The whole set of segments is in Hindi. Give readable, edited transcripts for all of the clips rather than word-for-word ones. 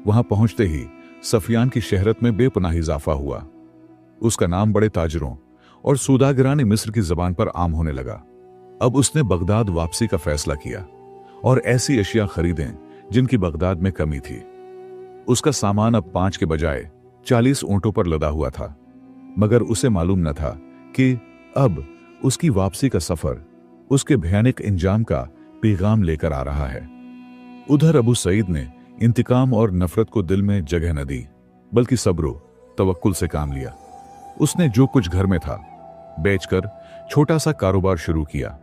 वहां पहुंचते ही सफियान की शहरत में बेपनाह इजाफा हुआ। उसका नाम बड़े ताजरों और सौदागराने मिस्र की जबान पर आम होने लगा। अब उसने बगदाद वापसी का फैसला किया और ऐसी अशिया खरीदें जिनकी बगदाद में कमी थी। उसका सामान अब 5 के बजाय 40 ऊंटों पर लदा हुआ था, मगर उसे मालूम न था कि अब उसकी वापसी का सफर उसके भयानक इंजाम का पैगाम लेकर आ रहा है। उधर अबू सईद ने इंतकाम और नफरत को दिल में जगह न दी, बल्कि सब्र तवक्कुल से काम लिया। उसने जो कुछ घर में था बेचकर छोटा सा कारोबार शुरू किया।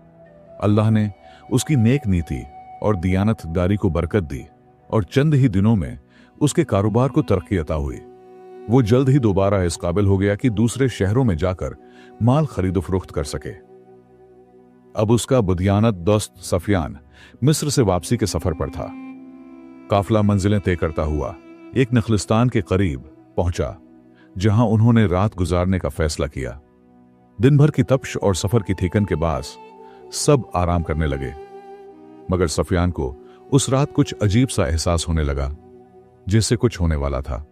अल्लाह ने उसकी नेक नीति और दियानतदारी को बरकत दी और चंद ही दिनों में उसके कारोबार को तरक्की अता हुई। वो जल्द ही दोबारा इस काबिल हो गया कि दूसरे शहरों में जाकर माल खरीदो फरोख्त कर सके। अब उसका बुदियानत दोस्त सफियान मिस्र से वापसी के सफर पर था। काफिला मंजिलें तय करता हुआ एक नखलिस्तान के करीब पहुंचा, जहां उन्होंने रात गुजारने का फैसला किया। दिन भर की तपश और सफर की थकन के बाद सब आराम करने लगे, मगर सफियान को उस रात कुछ अजीब सा एहसास होने लगा, जैसे कुछ होने वाला था।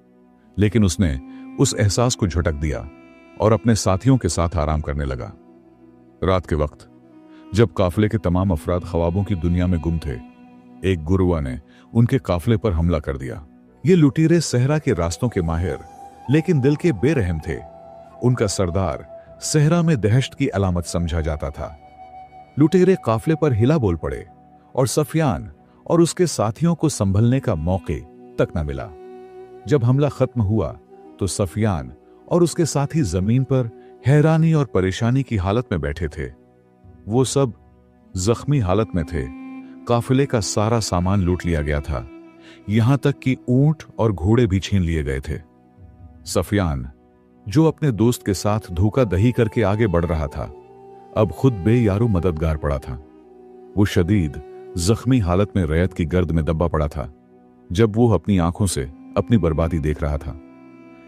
लेकिन उसने उस एहसास को झटक दिया और अपने साथियों के साथ आराम करने लगा। रात के वक्त जब काफिले के तमाम अफराद ख्वाबों की दुनिया में गुम थे, एक गुरुआ ने उनके काफिले पर हमला कर दिया। ये लुटेरे सहरा के रास्तों के माहिर लेकिन दिल के बेरहम थे। उनका सरदार सहरा में दहशत की अलामत समझा जाता था। लुटेरे काफिले पर हिला बोल पड़े और सफियान और उसके साथियों को संभलने का मौके तक न मिला। जब हमला खत्म हुआ तो सफियान और उसके साथी जमीन पर हैरानी और परेशानी की हालत में बैठे थे। वो सब जख्मी हालत में थे। काफिले का सारा सामान लूट लिया गया था, यहां तक कि ऊंट और घोड़े भी छीन लिए गए थे। सफियान, जो अपने दोस्त के साथ धोखाधड़ी करके आगे बढ़ रहा था, अब खुद बेयारो मददगार पड़ा था। वो शदीद जख्मी हालत में रैयत की गर्द में दबा पड़ा था जब वो अपनी आंखों से अपनी बर्बादी देख रहा था।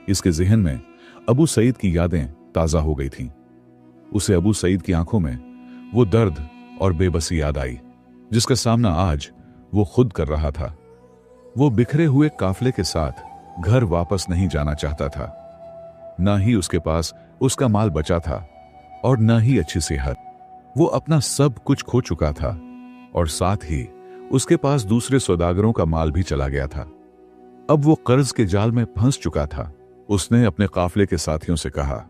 इसके जहन में अबू सईद की यादें ताजा हो गई थीं। उसे अबू सईद की आंखों में वो दर्द और बेबसी याद आई जिसका सामना आज वो खुद कर रहा था। वो बिखरे हुए काफिले के साथ घर वापस नहीं जाना चाहता था। ना ही उसके पास उसका माल बचा था और ना ही अच्छी सेहत। वो अपना सब कुछ खो चुका था और साथ ही उसके पास दूसरे सौदागरों का माल भी चला गया था। अब वो कर्ज के जाल में फंस चुका था। उसने अपने काफिले के साथियों से कहा,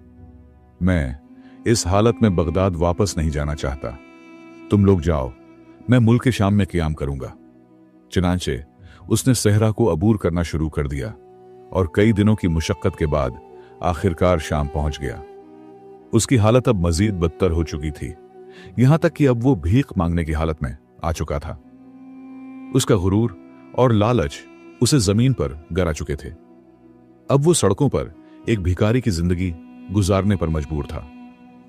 मैं इस हालत में बगदाद वापस नहीं जाना चाहता। तुम लोग जाओ, मैं मुल्क शाम में क़याम करूंगा। चुनांचे उसने सहरा को अबूर करना शुरू कर दिया और कई दिनों की मुशक्कत के बाद आखिरकार शाम पहुंच गया। उसकी हालत अब मजीद बदतर हो चुकी थी, यहां तक कि अब वो भीख मांगने की हालत में आ चुका था। उसका गुरूर और लालच उसे जमीन पर गिरा चुके थे। अब वो सड़कों पर एक भिखारी की जिंदगी गुजारने पर मजबूर था।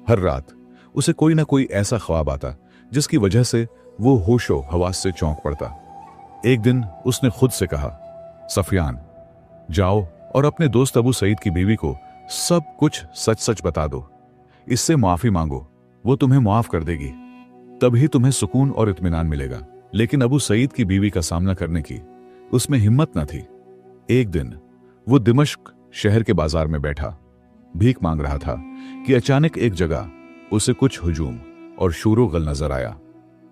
हर रात उसे कोई ना कोई ऐसा ख्वाब आता जिसकी वजह से वो होशो हवास से चौंक पड़ता। एक दिन उसने खुद से कहा, सफियान, जाओ और अपने दोस्त अबू सईद की बीवी को सब कुछ सच सच बता दो। इससे माफी मांगो, वो तुम्हें माफ कर देगी। तभी तुम्हें सुकून और इत्मीनान मिलेगा। लेकिन अबू सईद की बीवी का सामना करने की उसमें हिम्मत न थी। एक दिन वो दिमश्क शहर के बाजार में बैठा भीख मांग रहा था कि अचानक एक जगह उसे कुछ हुजूम और शोरो गल नजर आया।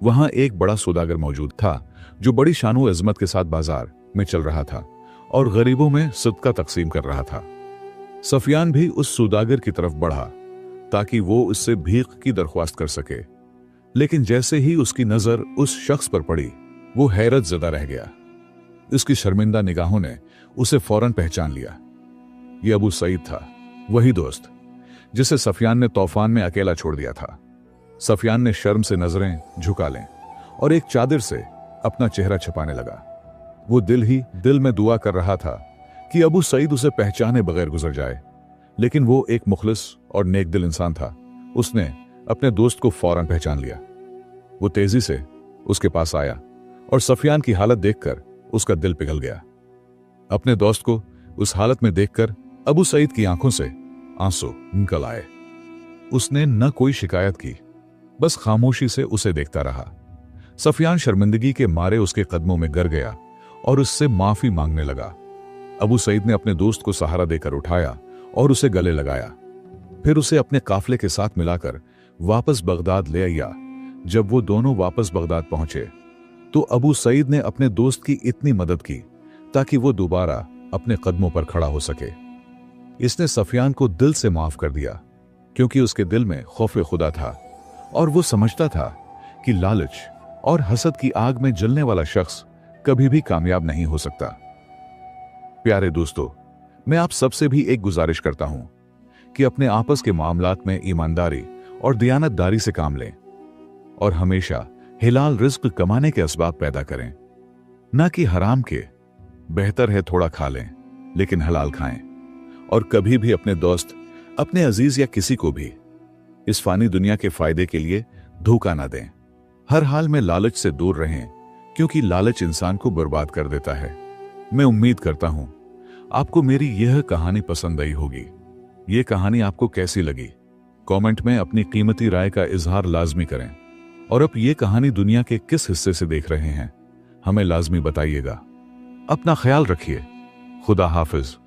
वहां एक बड़ा सौदागर मौजूद था जो बड़ी शानो अजमत के साथ बाजार में चल रहा था और गरीबों में सदका तकसीम कर रहा था। सफियान भी उस सौदागर की तरफ बढ़ा ताकि वो उससे भीख की दरख्वास्त कर सके। लेकिन जैसे ही उसकी नजर उस शख्स पर पड़ी, वो हैरत ज़दा रह गया। उसकी शर्मिंदा निगाहों ने उसे फौरन पहचान लिया। यह अबू सईद था, वही दोस्त जिसे सफियान ने तूफान में अकेला छोड़ दिया था। सफियान ने शर्म से नजरें झुका लें और एक चादर से अपना चेहरा छुपाने लगा। वो दिल ही दिल में दुआ कर रहा था कि अबू सईद उसे पहचाने बगैर गुजर जाए। लेकिन वो एक मुखलिस और नेक दिल इंसान था। उसने अपने दोस्त को फौरन पहचान लिया। वो तेजी से उसके पास आया और सफियान की हालत देखकर उसका दिल पिघल गया। अपने दोस्त को उस हालत में देखकर अबू सईद की आंखों से आंसू निकल आए। उसने न कोई शिकायत की, बस खामोशी से उसे देखता रहा। सफियान शर्मिंदगी के मारे उसके कदमों में गिर गया और उससे माफी मांगने लगा। अबू सईद ने अपने दोस्त को सहारा देकर उठाया और उसे गले लगाया। फिर उसे अपने काफले के साथ मिलाकर वापस बगदाद ले आया। जब वो दोनों वापस बगदाद पहुंचे तो अबू सईद ने अपने दोस्त की इतनी मदद की ताकि वो दोबारा अपने कदमों पर खड़ा हो सके। इसने सफियान को दिल से माफ कर दिया क्योंकि उसके दिल में खौफ खुदा था और वो समझता था कि लालच और हसद की आग में जलने वाला शख्स कभी भी कामयाब नहीं हो सकता। प्यारे दोस्तों, मैं आप सबसे भी एक गुजारिश करता हूं कि अपने आपस के मामलात में ईमानदारी और दयानतदारी से काम लें और हमेशा हिलाल रिज्क कमाने के असबाब पैदा करें, ना कि हराम के। बेहतर है थोड़ा खा लें लेकिन हलाल खाएं और कभी भी अपने दोस्त, अपने अजीज या किसी को भी इस फानी दुनिया के फायदे के लिए धोखा ना दें। हर हाल में लालच से दूर रहें क्योंकि लालच इंसान को बर्बाद कर देता है। मैं उम्मीद करता हूं आपको मेरी यह कहानी पसंद आई होगी। यह कहानी आपको कैसी लगी कमेंट में अपनी कीमती राय का इजहार लाजमी करें और अब ये कहानी दुनिया के किस हिस्से से देख रहे हैं हमें लाजमी बताइएगा। अपना ख्याल रखिए। खुदा हाफिज।